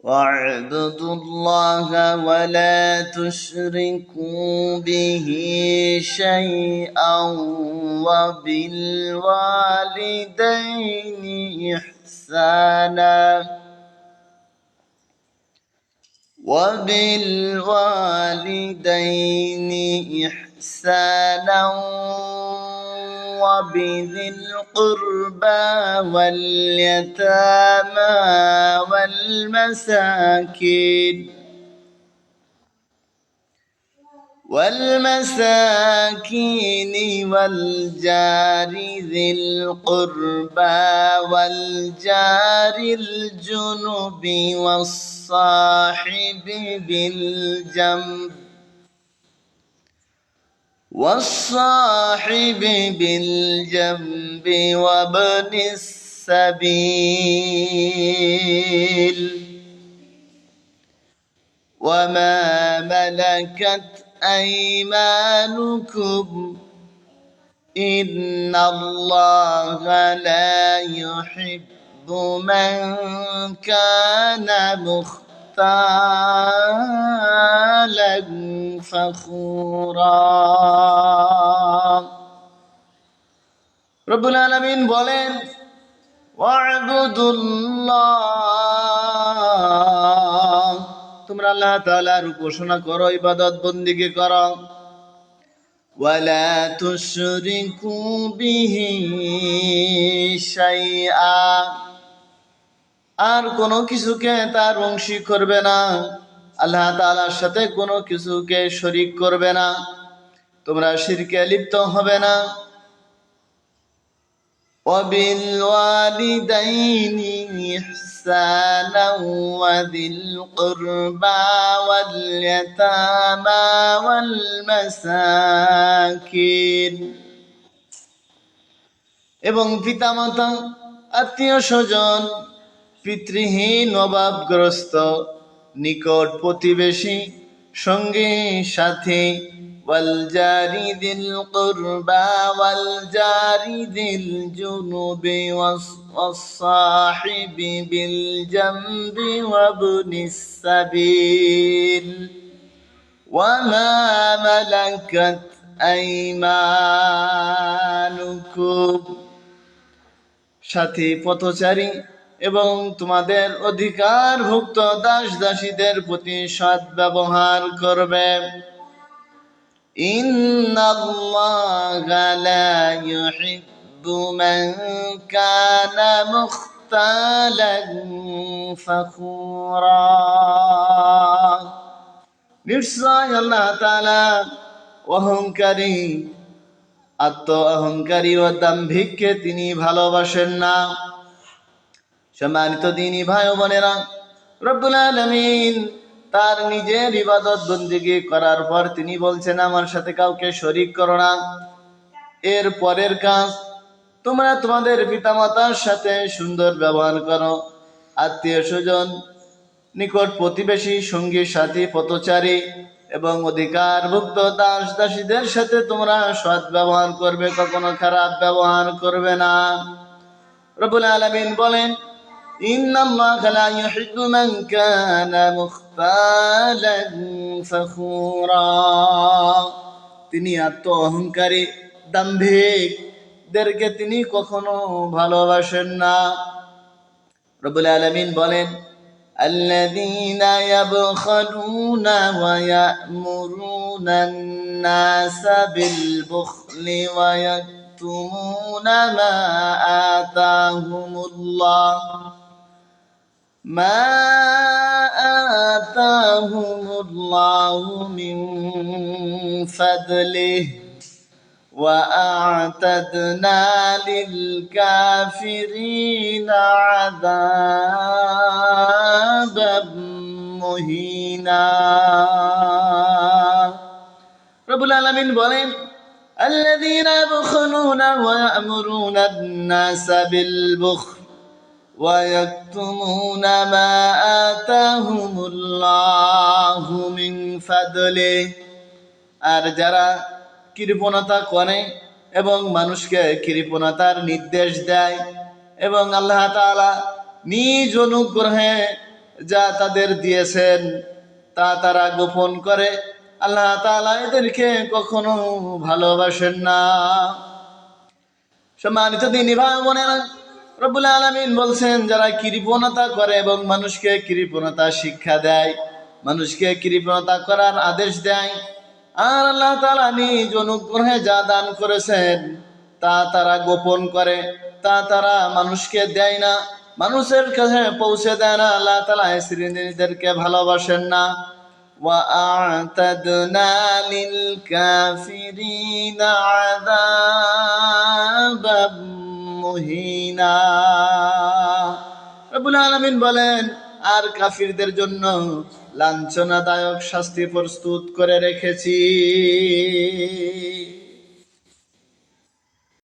واعبدوا الله ولا تشركوا به شيئا وبالوالدين إحسانا وبذي القربى واليتامى والمساكين والجار ذي القربى والجار الجنب والصاحب بالجنب وابن السبيل وما ملكت أيمانكم إن الله لا يحب من كان مختالا فخورا রব্বুল আলামিন বলেন ওয়া'বুদুল্লাহ, তোমরা আল্লাহ তাআলার উপাসনা করো, ইবাদত বন্দেগী করো। ওয়ালা তুশরিকু বিহি শাইআ, আর কোনো কিছুকে তার অংশী করবে না, আল্লাহ তাআলার সাথে কোনো কিছুকে শরীক করবে না, তোমরা শিরকে লিপ্ত হবে না। وبالوالدين إحسانا وذي القربى واليتامى والمساكين, এবং পিতামাতা, আত্মীয় স্বজন, পিতৃহীন, অভাবগ্রস্ত, নিকট প্রতিবেশী, সঙ্গী সাথী, والجار ذي القربى والجار ذي الجنب والصاحب بالجنب وابن السبيل وما ملكت أيمانكم, সাথী, পথচারী এবং তোমাদের অধিকারভুক্ত দাস দাসীদের প্রতি সৎ ব্যবহার করবে। ইন্নাল্লাহা লা ইউহিব্বু মান কানা মুখতালান ফাখুরা, নিশ্চয় আল্লাহ তাআলা অহংকারী, অহংকারী ও দাম্ভিককে তিনি ভালোবাসেন না। সম্মানিত দ্বীনী ভাই ও বোনেরা, রব্বুল আলামিন তার নিজের ইবাদত বন্দেগী করার পর তিনি বলছেন আমার সাথে কাউকে শরীক করো না। এর পরের কাজ, তোমরা তোমাদের পিতামাতার সাথে সুন্দর ব্যবহার করো, আত্মীয় স্বজন, নিকট প্রতিবেশী, সঙ্গী সাথী, পথচারী এবং অধিকারভুক্ত দাস দাসীদের সাথে তোমরা সৎ ব্যবহার করবে, কখনো খারাপ ব্যবহার করবে না। রব্বুল আলামিন বলেন ইন্নাল্লাহা লা ইউহিব্বু মান কানা মুখতালান ফাখুরা, তিনি অহংকারী, দাম্ভিকদেরকে তিনি কখনো ভালোবাসেন না। রব্বুল আলামিন বলেন আল্লাযীনা ইয়াবখালুনা ওয়া ইয়া'মুরুনা আন-নাসা বিল বুখলি ওয়া ইয়াকতুমুনা মা আতাহুমুল্লাহু মিন ফাদলিহি ওয়া আ'তাদনা লিল কাফিরিনা আযাবাম মুহিনা। রব্বুল আলামিন বলেন আল্লাযীনা ইয়াবখুলুনা ওয়া ইয়া'মুরুনা আন-নাসা বিল বুখল ওয়া ইয়াকতুমুনা মা আতাহুমুল্লাহু মিন ফাদলিহি, আর যারা কৃপণতা করে এবং মানুষকে কৃপণতার নির্দেশ দেয় এবং আল্লাহ তাআলা নিজ অনুগ্রহে যা তাদের দিয়েছেন তা তারা গোপন করে, আল্লাহ তাআলা এদেরকে কখনো ভালোবাসেন না। সম্মানিত দিনী ভাই বোনেরা, রব্বুল আলামিন বলছেন যারা কৃপণতা করে এবং মানুষকে কৃপণতা শিক্ষা দেয়, মানুষকে কৃপণতা করার আদেশ দেয়, আর আল্লাহ তাআলা নিজ অনুগ্রহে যা দান করেছেন তা তারা গোপন করে, তা তারা মানুষকে দেয় না, মানুষের কাছে পৌঁছে দেয় না, আল্লাহ তাআলা এই শ্রেণীদেরকে ভালোবাসেন না। وأعتدنا للكافرين عذابا মুহিনা। রব্বুল আলামিন বলেন, আর কাফিরদের জন্য লাঞ্ছনাদায়ক শাস্তি প্রস্তুত করে রেখেছি।